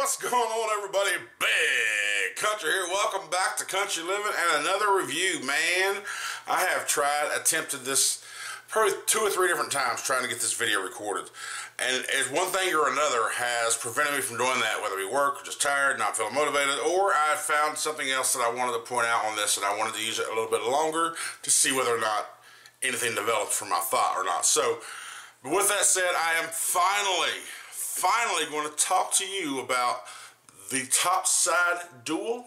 What's going on, everybody? Big Country here. Welcome back to Country Living and another review, man. I have attempted this probably 2 or 3 different times trying to get this video recorded. And one thing or another has prevented me from doing that, whether we work, just tired, not feeling motivated, or I found something else that I wanted to point out on this and I wanted to use it a little bit longer to see whether or not anything developed from my thought or not. So, with that said, I am finally going to talk to you about the Topside Dual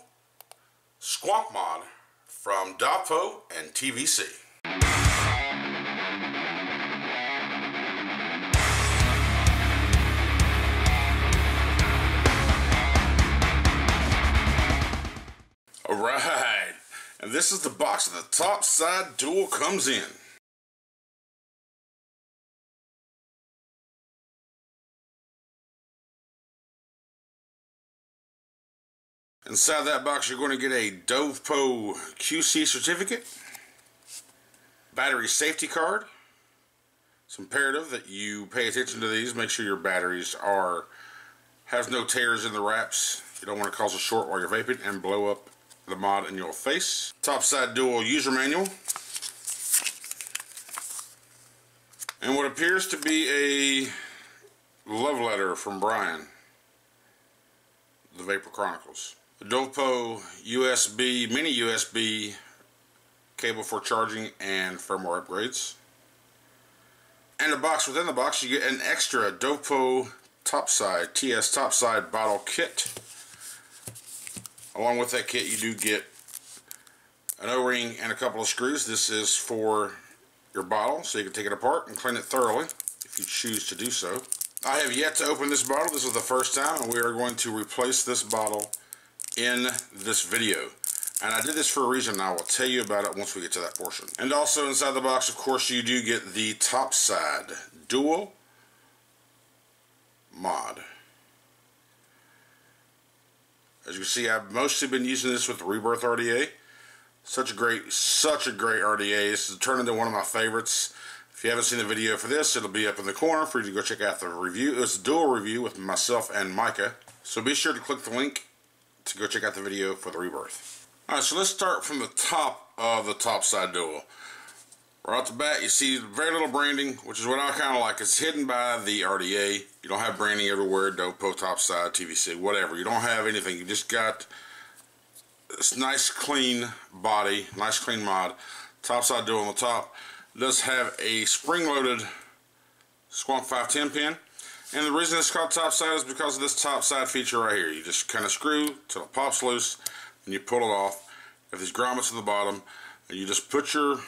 Squonk mod from Dovpo and TVC. Alright, and this is the box that the Topside Dual comes in. Inside that box, you're going to get a Dovpo QC certificate, battery safety card. It's imperative that you pay attention to these. Make sure your batteries have no tears in the wraps. You don't want to cause a short while you're vaping and blow up the mod in your face. Topside Dual user manual, and what appears to be a love letter from Brian, the Vapor Chronicles. The Dovpo USB, mini USB cable for charging and firmware upgrades. And a box within the box, you get an extra Dovpo Topside, TS Topside bottle kit. Along with that kit, you do get an O-ring and a couple of screws. This is for your bottle, so you can take it apart and clean it thoroughly if you choose to do so. I have yet to open this bottle. This is the first time, and we are going to replace this bottle in this video, and I did this for a reason, and I will tell you about it once we get to that portion. And also inside the box, of course, you do get the Topside Dual mod. As you can see, I've mostly been using this with the Rebirth RDA. Such a great RDA. This has turned into one of my favorites. If you haven't seen the video for this, it'll be up in the corner for you to go check out the review. It's a dual review with myself and Micah, so be sure to click the link to go check out the video for the Rebirth. Alright, so let's start from the top of the Topside Dual. Right off the bat, you see very little branding, which is what I kind of like. It's hidden by the RDA. You don't have branding everywhere, Dovpo, Topside, TVC, whatever. You don't have anything. You just got this nice clean body, nice clean mod. Topside Dual on the top. It does have a spring-loaded Squonk 510 pin. And the reason it's called Topside is because of this Topside feature right here. You just kind of screw till it pops loose, and you pull it off. You have these grommets at the bottom, and you just put your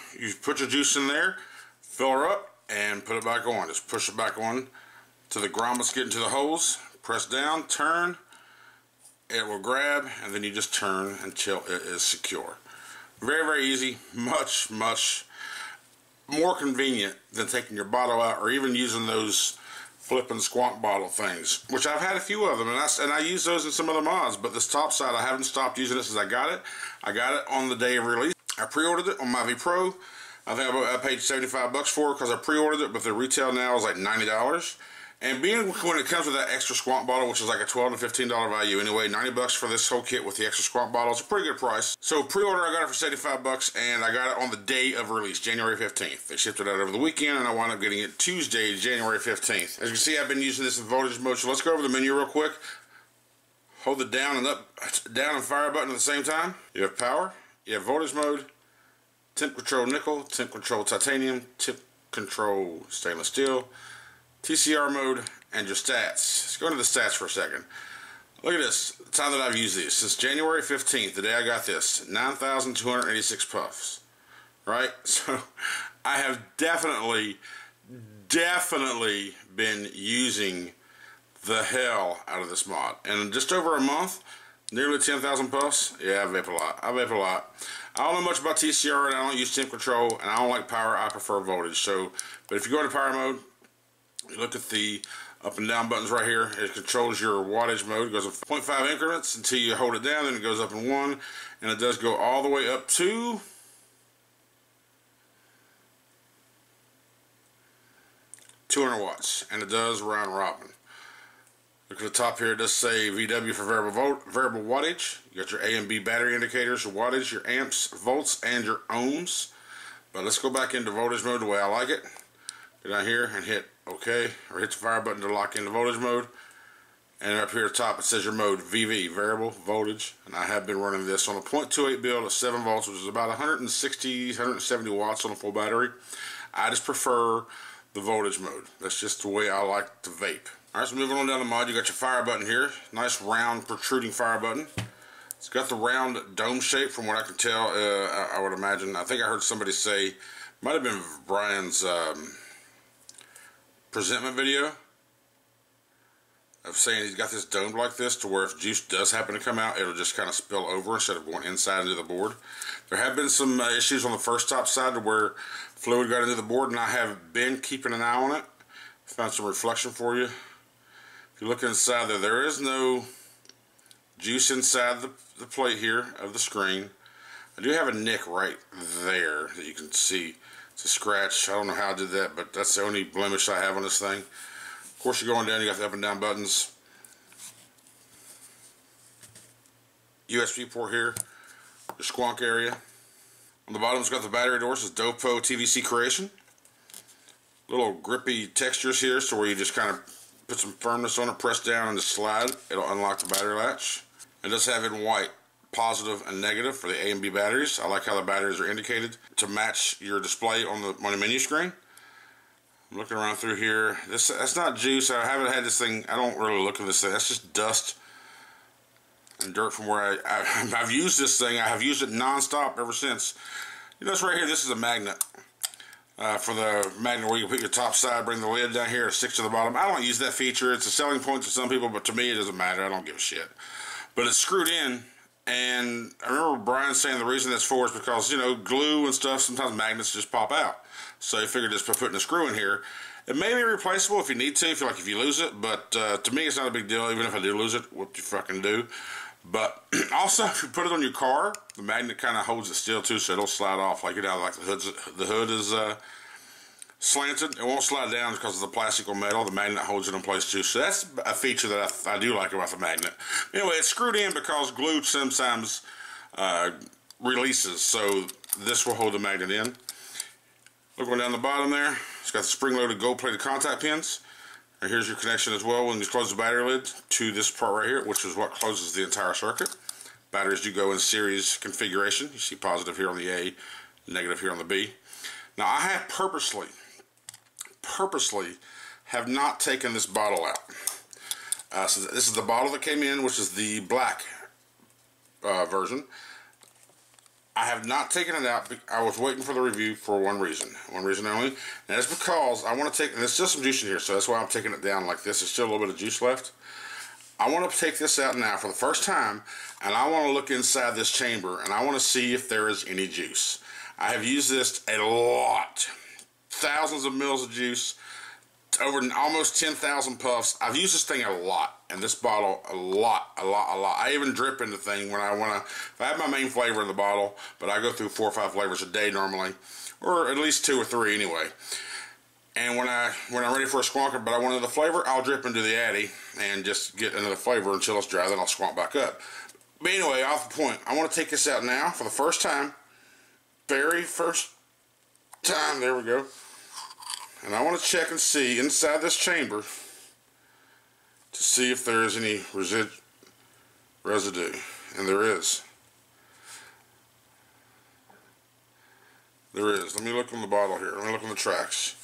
juice in there, fill her up, and put it back on. Just push it back on till the grommets get into the holes. Press down, turn, it will grab, and then you just turn until it is secure. Very, very easy. Much, much more convenient than taking your bottle out or even using those flipping Squonk bottle things, which I've had a few of them, and I use those in some of the mods. But this Topside, I haven't stopped using it since I got it. I got it on the day of release. I pre-ordered it on my V Pro. I think I paid 75 bucks for it because I pre-ordered it, but the retail now is like $90. And being when it comes with that extra Squonk bottle, which is like a $12 to $15 value anyway, 90 bucks for this whole kit with the extra Squonk bottle, it's a pretty good price. So pre-order, I got it for 75 bucks, and I got it on the day of release, January 15th. They shipped it out over the weekend, and I wound up getting it Tuesday, January 15th. As you can see, I've been using this in voltage mode, so let's go over the menu real quick. Hold the down and fire button at the same time. You have power, you have voltage mode, temp control nickel, temp control titanium, temp control stainless steel, TCR mode, and your stats. Let's go into the stats for a second. Look at this, the time that I've used these. Since January 15th, the day I got this, 9,286 puffs. Right? So, I have definitely been using the hell out of this mod. And in just over a month, nearly 10,000 puffs. Yeah, I vape a lot. I don't know much about TCR, and I don't use temp control, and I don't like power. I prefer voltage. So, but if you go into power mode, you look at the up and down buttons right here. It controls your wattage mode. It goes in 0.5 increments until you hold it down, then it goes up in 1, and it does go all the way up to 200 watts, and it does round robin. Look at the top here, it does say VW for variable wattage. You got your A and B battery indicators, your wattage, your amps, volts, and your ohms. But let's go back into voltage mode the way I like it. Go down here and hit OK, or hit the fire button to lock into voltage mode. And up here at the top it says your mode, VV, variable voltage. And I have been running this on a 0.28 build at 7 volts, which is about 160, 170 watts on a full battery. I just prefer the voltage mode. That's just the way I like to vape. Alright, so moving on down the mod, you got your fire button here. Nice round protruding fire button. It's got the round dome shape from what I can tell, I would imagine. I think I heard somebody say, might have been Brian's presentment video, of saying he's got this domed like this to where if juice does happen to come out, it'll just kind of spill over instead of going inside into the board. There have been some issues on the first Topside to where fluid got into the board, and I have been keeping an eye on it. Found some reflection for you. If you look inside there, there is no juice inside the plate here of the screen. I do have a nick right there that you can see. It's a scratch. I don't know how I did that, but that's the only blemish I have on this thing. Of course, you're going down, you got the up and down buttons. USB port here. Your squonk area. On the bottom, it's got the battery doors. It's Dovpo TVC Creation. Little grippy textures here, so where you just kind of put some firmness on it, press down and just slide. It'll unlock the battery latch. It does have it in white, positive and negative for the A and B batteries. I like how the batteries are indicated to match your display on the menu screen. I'm looking around through here. That's not juice. I haven't had this thing. I don't really look at this thing. That's just dust and dirt from where I've used this thing. I have used it non-stop ever since. You notice right here, this is a magnet. For the magnet where you put your Topside, bring the lid down here, it sticks to the bottom. I don't use that feature. It's a selling point to some people, but to me it doesn't matter. I don't give a shit. But it's screwed in, and I remember Brian saying the reason that's for is because, you know, glue and stuff, sometimes magnets just pop out. So he figured just by putting a screw in here. It may be replaceable if you need to, if you lose it, but to me it's not a big deal. Even if I do lose it, what you fucking do. But also, if you put it on your car, the magnet kind of holds it still too, so it'll slide off. Like, you know, like the hood is slanted. It won't slide down because of the plastic or metal. The magnet holds it in place too. So that's a feature that I do like about the magnet. Anyway, it's screwed in because glue sometimes releases, so this will hold the magnet in. Looking down the bottom there, it's got the spring-loaded gold-plated contact pins. And here's your connection as well when you close the battery lid to this part right here, which is what closes the entire circuit. Batteries do go in series configuration. You see positive here on the A, negative here on the B. Now I have purposely have not taken this bottle out. So this is the bottle that came in, which is the black version. I have not taken it out. I was waiting for the review for one reason only, and that's because I want to take, and there's still some juice in here, so that's why I'm taking it down like this. There's still a little bit of juice left. I want to take this out now for the first time, and I want to look inside this chamber, and I want to see if there is any juice. I have used this a lot. Thousands of mils of juice, over almost 10,000 puffs. I've used this thing a lot, and this bottle a lot. I even drip in the thing when I want to, if I have my main flavor in the bottle, but I go through 4 or 5 flavors a day normally, or at least 2 or 3 anyway. And when I'm ready for a squonker, but I want another flavor, I'll drip into the Addy and just get another flavor until it's dry, then I'll squonk back up. But anyway, off the point, I want to take this out now for the first time, very first time, there we go. And I want to check and see inside this chamber to see if there is any residue. And there is. There is. Let me look on the bottle here. Let me look on the tracks.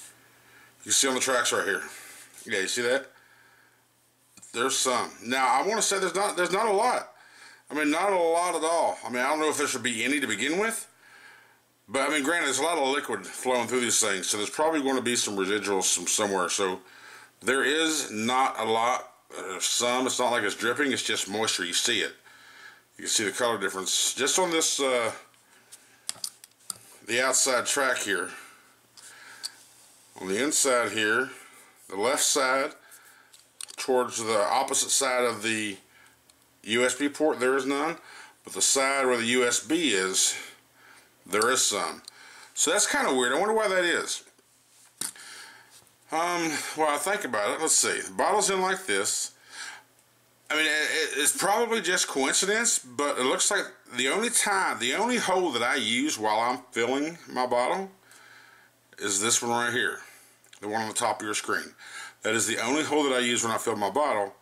You see on the tracks right here. Yeah, you see that? There's some. Now, I want to say there's not a lot. I mean, not a lot at all. I mean, I don't know if there should be any to begin with. But, I mean, granted, there's a lot of liquid flowing through these things, so there's probably going to be some residuals from somewhere. So, there is not a lot. Some, it's not like it's dripping, it's just moisture. You see it. You can see the color difference. Just on this, the outside track here. On the inside here, the left side, towards the opposite side of the USB port, there is none. But the side where the USB is, there is some. So that's kind of weird. I wonder why that is. Well, I think about it. Let's see. The bottle's in like this. mean, it's probably just coincidence, but it looks like the only hole that I use while I'm filling my bottle is this one right here. The one on the top of your screen. That is the only hole that I use when I fill my bottle.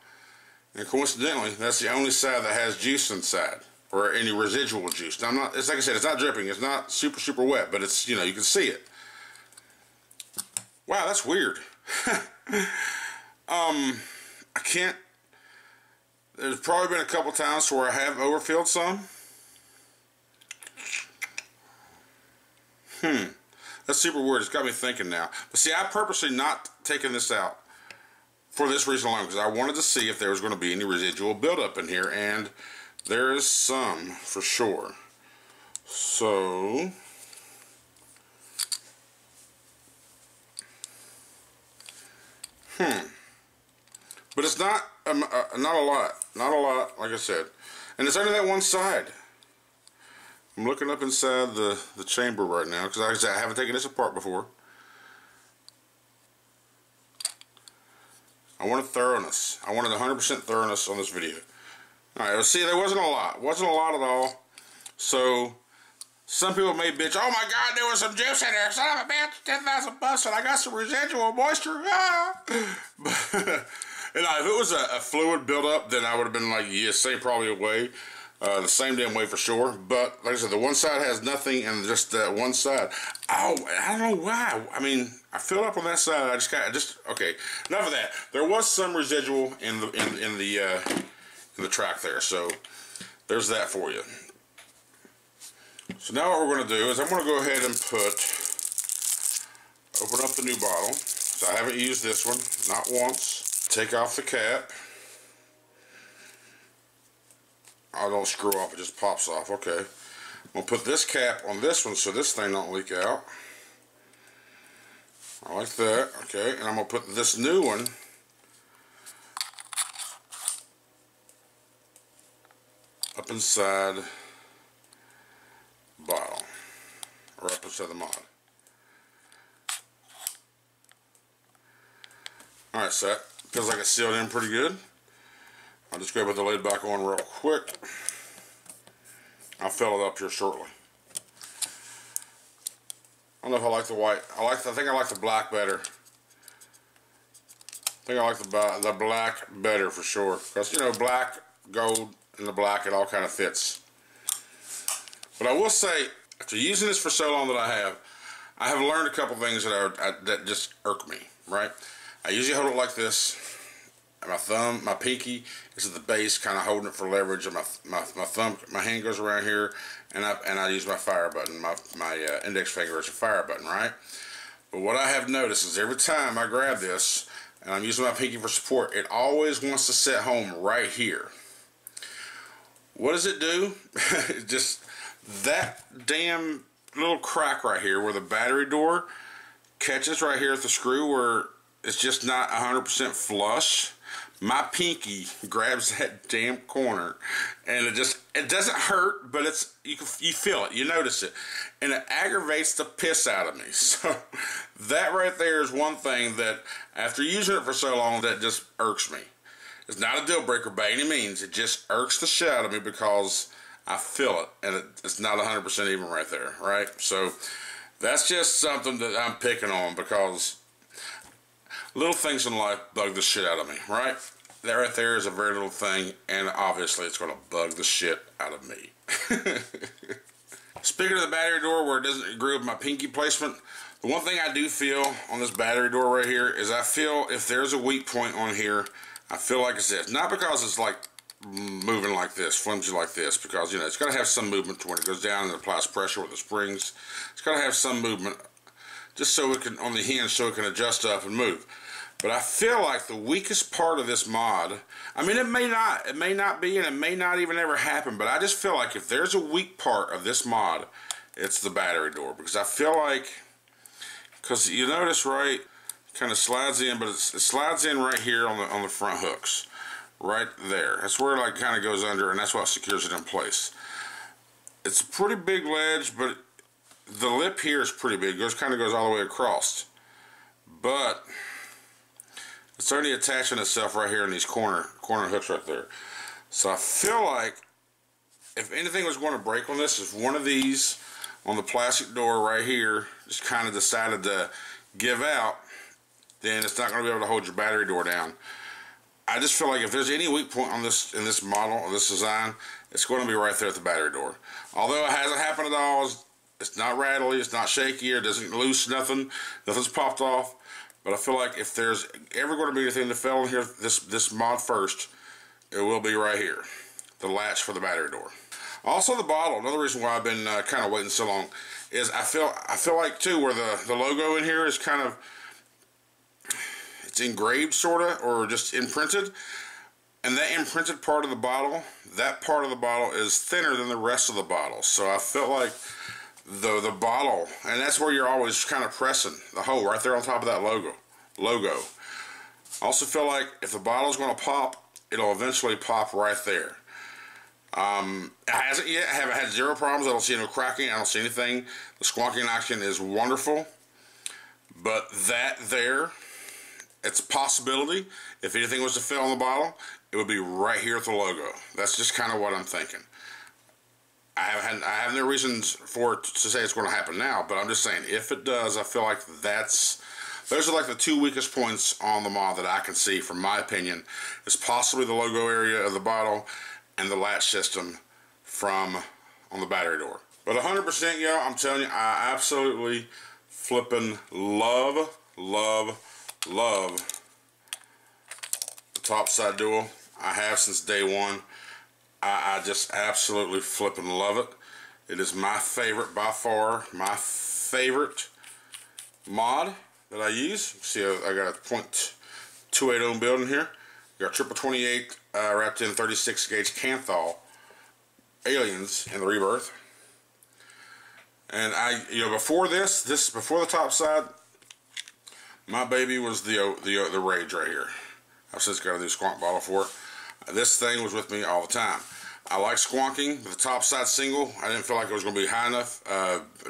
And coincidentally, that's the only side that has juice inside. Or any residual juice. Now, it's like I said, it's not dripping. It's not super, super wet, but it's, you know, you can see it. Wow, that's weird. I can't... There's probably been a couple times where I have overfilled some. That's super weird. It's got me thinking now. But see, I purposely not taken this out for this reason alone, because I wanted to see if there was going to be any residual buildup in here, and there is some for sure. So, but it's not a lot, like I said, and it's only that one side. I'm looking up inside the chamber right now, because like I said, I haven't taken this apart before. I wanted thoroughness. I wanted 100% thoroughness on this video. Alright, let's see, there wasn't a lot. Wasn't a lot at all. So, some people may bitch, oh my god, there was some juice in there. Son of a bitch, 10,000 bucks, and I got some residual moisture. Ah! But, you know, if it was a fluid buildup, then I would have been like, yeah, same probably way. The same damn way for sure. But, like I said, the one side has nothing, and just that one side. Oh, I don't know why. I mean, I filled up on that side. Okay, enough of that. There was some residual in the track there, so there's that for you. So now what we're going to do is I'm going to go ahead and open up the new bottle. So I haven't used this one, not once. Take off the cap. I don't screw off, it just pops off. Okay. I'm going to put this cap on this one so this thing don't leak out. I like that. Okay, and I'm going to put this new one up inside bottle, or up inside the mod. Alright, so that feels like it's sealed in pretty good. I'll just go put the lid back on real quick. I'll fill it up here shortly. I don't know if I like the white. I think I like the black better. I think I like the black better for sure. Because, you know, black, gold, and the black, it all kind of fits. But I will say, after using this for so long that I have learned a couple things that just irk me, right? I usually hold it like this. And my thumb, my pinky is at the base, kind of holding it for leverage, and my hand goes around here, and I use my fire button. My index finger is a fire button, right? But what I have noticed is every time I grab this, and I'm using my pinky for support, it always wants to set home right here. What does it do? Just that damn little crack right here where the battery door catches right here at the screw where it's just not 100% flush. My pinky grabs that damn corner, and it doesn't hurt, but you feel it, you notice it, and it aggravates the piss out of me. So that right there is one thing that, after using it for so long, that just irks me. It's not a deal breaker by any means. It just irks the shit out of me because I feel it, and it's not 100% even right there, right? So that's just something that I'm picking on because little things in life bug the shit out of me, right? That right there is a very little thing, and obviously it's going to bug the shit out of me. Speaking of the battery door where it doesn't agree with my pinky placement, the one thing I do feel on this battery door right here is I feel if there's a weak point on here, I feel like it's this. Not because it's like moving like this, flimsy like this, because, you know, it's got to have some movement to when it goes down and it applies pressure with the springs. It's got to have some movement just so it can, on the hinge, so it can adjust up and move. But I feel like the weakest part of this mod, I mean, it may not be, and it may not even ever happen, but I just feel like if there's a weak part of this mod, it's the battery door. Because I feel like, because you notice, right, kind of slides in, but it slides in right here on the front hooks. Right there. That's where it like kind of goes under, and that's what secures it in place. It's a pretty big ledge, but the lip here is pretty big. It kind of goes all the way across. But It's only attaching itself right here in these corner hooks right there. So I feel like if anything was going to break on this, if one of these on the plastic door right here just kind of decided to give out, then it's not going to be able to hold your battery door down. I just feel like if there's any weak point on this, in this model or this design, it's going to be right there at the battery door. Although it hasn't happened at all, it's not rattly, it's not shaky, or it doesn't loose, nothing's popped off. But I feel like if there's ever going to be anything that fell in here, this mod first, it will be right here, the latch for the battery door. Also the bottle, another reason why I've been kind of waiting so long, is I feel like too where the logo in here is kind of, it's engraved sorta, or just imprinted, and that imprinted part of the bottle, that part of the bottle is thinner than the rest of the bottle. So I felt like the bottle, and that's where you're always kind of pressing the hole right there on top of that logo. I also feel like if the bottle's going to pop, it'll eventually pop right there. It hasn't yet. I haven't had zero problems. I don't see no cracking. I don't see anything. The squonking action is wonderful. But that there, it's a possibility. If anything was to fail on the bottle, it would be right here at the logo. That's just kind of what I'm thinking. I have no reasons for it to say it's going to happen now, but I'm just saying if it does, I feel like those are like the two weakest points on the mod that I can see, from my opinion. It's possibly the logo area of the bottle and the latch system on the battery door. But 100%, y'all, I'm telling you, I absolutely flipping love the Topside Dual. I have since day one. I just absolutely flipping love it. It is my favorite, by far, my favorite mod that I use. See, I got a .28 ohm build in here. Got triple 28 wrapped in 36 gauge Canthal aliens in the Rebirth. And before before the Topside, my baby was the Rage right here. I've since got a new Squonk bottle for it. This thing was with me all the time. I like squonking, but the Topside single, I didn't feel like it was going to be high enough.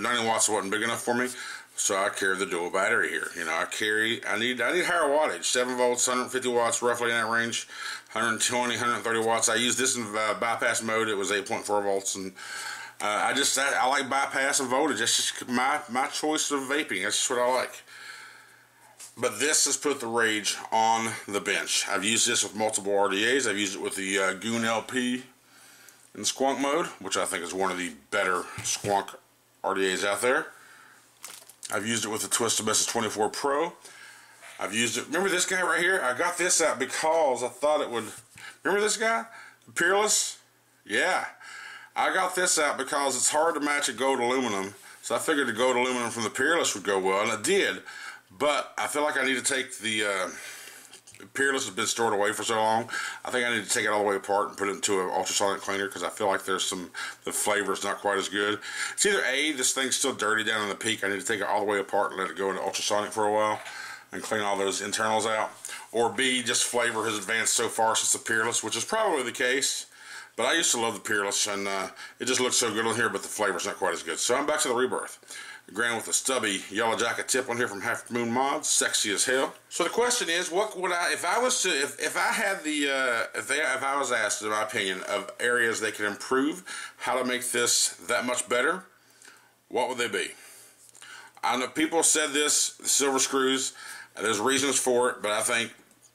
90 watts wasn't big enough for me, so I carried the dual battery here. You know, I need higher wattage, 7 volts, 150 watts, roughly in that range, 120, 130 watts. I used this in bypass mode. It was 8.4 volts, and I like bypass and voltage. That's just my choice of vaping. That's just what I like. But this has put the Rage on the bench. I've used this with multiple RDAs. I've used it with the Goon LP in Squonk mode, which I think is one of the better Squonk RDAs out there. I've used it with the Twisted Message 24 Pro. I've used it, remember this guy right here? I got this out because I thought it would, remember this guy? Peerless? Yeah. I got this out because it's hard to match a gold aluminum, so I figured the gold aluminum from the Peerless would go well, and it did. But I feel like I need to take the Peerless has been stored away for so long. I think I need to take it all the way apart and put it into an ultrasonic cleaner, because I feel like the flavor is not quite as good. It's either A, this thing's still dirty down in the peak, I need to take it all the way apart and let it go into ultrasonic for a while and clean all those internals out, or B, just flavor has advanced so far since the Peerless, which is probably the case. But I used to love the Peerless, and it just looks so good on here, but the flavor's not quite as good. So I'm back to the Rebirth. Granted, with a stubby yellow jacket tip on here from Half Moon Mods, sexy as hell. So the question is, what would I, if I was asked, in my opinion, of areas they could improve, how to make this that much better, what would they be? I know people said this, the silver screws, there's reasons for it, but I think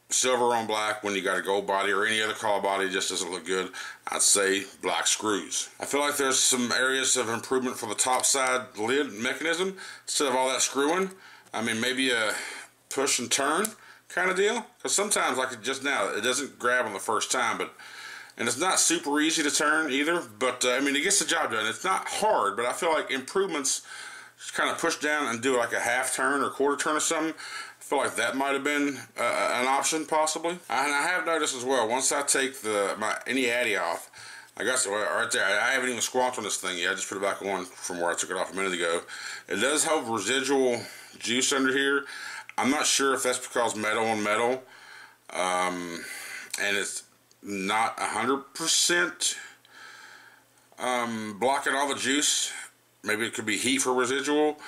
silver on black when you got a gold body or any other color body just doesn't look good. I'd say black screws. I feel like there's some areas of improvement for the Topside lid mechanism. Instead of all that screwing, I mean, maybe a push and turn kind of deal. Because sometimes, like just now, it doesn't grab on the first time, and it's not super easy to turn either, but I mean, it gets the job done. It's not hard, but I feel like improvements, just kind of push down and do like a half turn or quarter turn or something. I feel like that might have been an option, possibly. And I have noticed as well, once I take any addy off, I got right there, I haven't even squonked on this thing yet. I just put it back on from where I took it off a minute ago. It does have residual juice under here. I'm not sure if that's because metal on metal, and it's not 100% blocking all the juice. Maybe it could be heat for residual.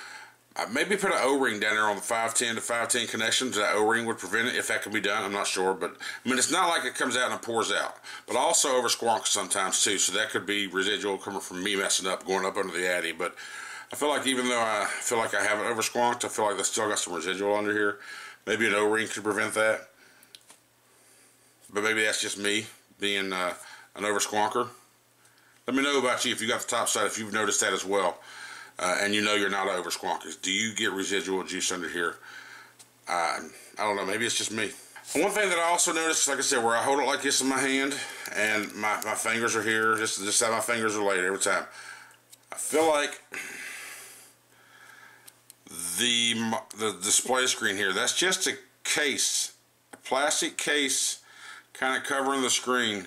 Maybe put an O-ring down there on the 510 to 510 connections. That O-ring would prevent it, if that can be done. I'm not sure, but I mean, it's not like it comes out and pours out. But also over Squonk sometimes too, so that could be residual coming from me messing up, going up under the Addy. But I feel like even though I feel like I haven't over Squonked, I feel like I still got some residual under here. Maybe an O-ring could prevent that. But maybe that's just me being an over Squonker. Let me know about you if you got the Topside, if you've noticed that as well. And you know you're not over Squonkers. Do you get residual juice under here? I don't know. Maybe it's just me. One thing that I also noticed, like I said, where I hold it like this in my hand, and my fingers are here, just how my fingers are laid every time. I feel like the display screen here, that's just a case, a plastic case, kind of covering the screen.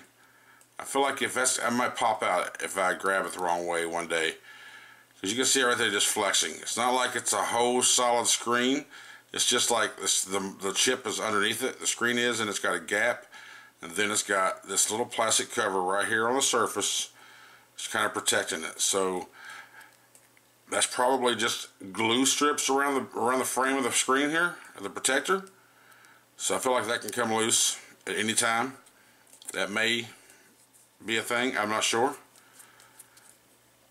I feel like I might pop out if I grab it the wrong way one day. Because you can see it right there just flexing. It's not like it's a whole solid screen. It's just like the chip is underneath it, the screen is, and it's got a gap. And then it's got this little plastic cover right here on the surface. It's kind of protecting it. So that's probably just glue strips around the frame of the screen here, the protector. So I feel like that can come loose at any time. That may be a thing, I'm not sure.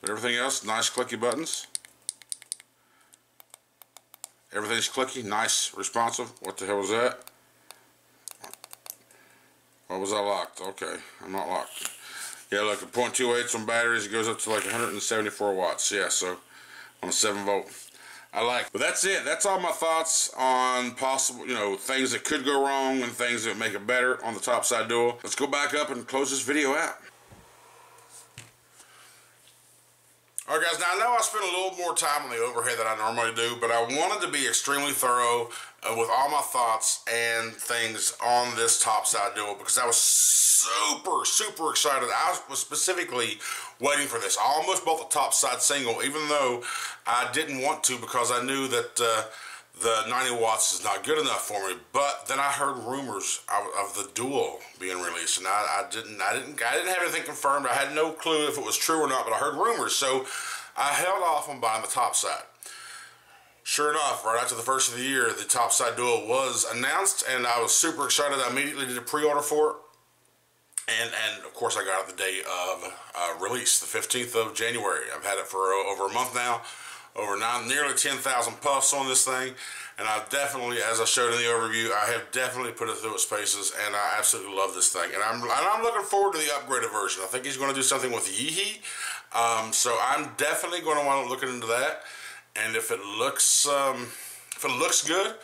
But everything else, nice clicky buttons. Everything's clicky, nice, responsive. What the hell was that? What was I locked? Okay, I'm not locked. Yeah, look, at 0.28 on batteries, it goes up to like 174 watts. Yeah, so on a 7 volt. But that's it. That's all my thoughts on possible, things that could go wrong and things that make it better on the Topside Duo. Let's go back up and close this video out. Alright guys, now I know I spent a little more time on the overhead than I normally do, but I wanted to be extremely thorough with all my thoughts and things on this Topside Duo because I was super excited. I was specifically waiting for this. I almost bought the Topside single, even though I didn't want to because I knew that the 90 watts is not good enough for me. But then I heard rumors of the Duo being released, and I didn't have anything confirmed. I had no clue if it was true or not, but I heard rumors, so I held off on buying the Topside. Sure enough, right after the first of the year, the Topside Duo was announced, and I was super excited. I immediately did a pre-order for it, and of course I got it the day of release, the 15th of January. I've had it for over a month now. Nearly 10,000 puffs on this thing, and I've definitely, as I showed in the overview, I have definitely put it through its paces, and I absolutely love this thing. And I'm looking forward to the upgraded version. I think he's going to do something with Yeehee, so I'm definitely going to want to look into that. And if it looks good,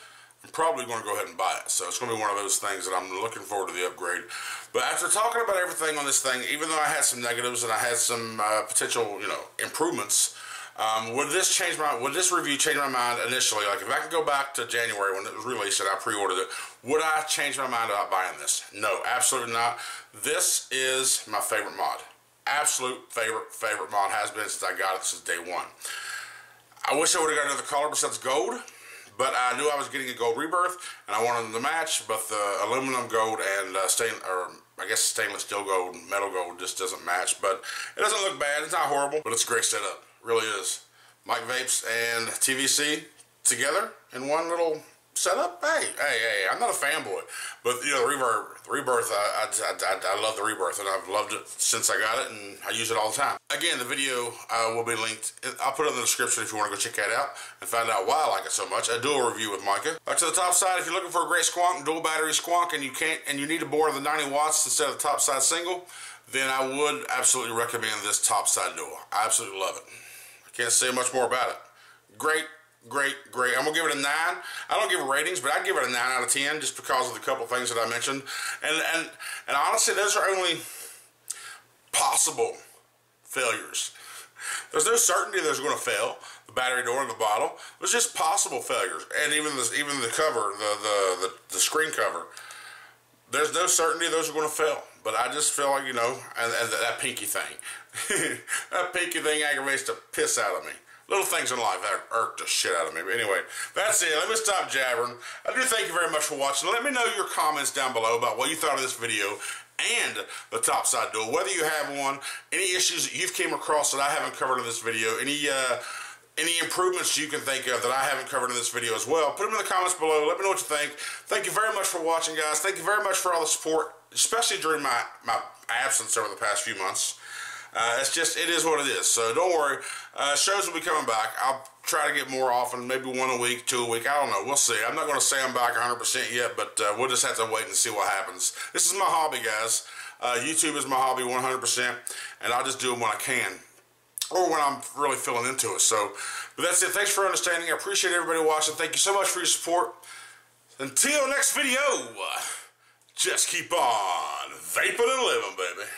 I'm probably going to go ahead and buy it. So it's going to be one of those things that I'm looking forward to the upgrade. But after talking about everything on this thing, even though I had some negatives and I had some potential, improvements. Would this review change my mind initially? Like if I could go back to January when it was released and I pre-ordered it, would I change my mind about buying this? No, absolutely not. This is my favorite mod. Absolute favorite mod, has been since I got it since day one. I wish I would have got another color besides gold, but I knew I was getting a gold rebirth and I wanted them to match, but the aluminum gold and stainless steel gold, metal gold just doesn't match. But it doesn't look bad, it's not horrible, but it's a great setup. Really is. Mike Vapes and TVC together in one little setup. Hey, I'm not a fanboy, but the rebirth, I love the rebirth, and I've loved it since I got it, and I use it all the time. Again, the video will be linked. I'll put it in the description if you want to go check that out and find out why I like it so much. A dual review with Micah. Back to the Topside. If you're looking for a great Squonk, dual battery Squonk, and you need to bore the 90 watts instead of the Topside single, then I would absolutely recommend this Topside Duo. I absolutely love it. Can't say much more about it. Great. I'm gonna give it a 9. I don't give it ratings, but I give it a 9 out of 10 just because of the couple things that I mentioned. And honestly, those are only possible failures. There's no certainty there's going to fail. The battery door and the bottle. There's just possible failures, and even the cover, the screen cover. There's no certainty those are going to fail. But I just feel like, and that pinky thing. That pinky thing aggravates the piss out of me. Little things in life that irk the shit out of me. But anyway, that's it. Let me stop jabbering. I do thank you very much for watching. Let me know your comments down below about what you thought of this video and the Topside Duo. Whether you have one, any issues that you've came across that I haven't covered in this video, any any improvements you can think of that I haven't covered in this video as well, put them in the comments below. Let me know what you think. Thank you very much for watching, guys. Thank you very much for all the support, especially during my absence over the past few months. It is what it is. So don't worry. Shows will be coming back. I'll try to get more often, maybe 1 a week, 2 a week. I don't know. We'll see. I'm not going to say I'm back 100% yet, but we'll just have to wait and see what happens. This is my hobby, guys. YouTube is my hobby 100%, and I'll just do it when I can, or when I'm really feeling into it. So, but that's it. Thanks for understanding. I appreciate everybody watching. Thank you so much for your support. Until next video, just keep on vaping and living, baby.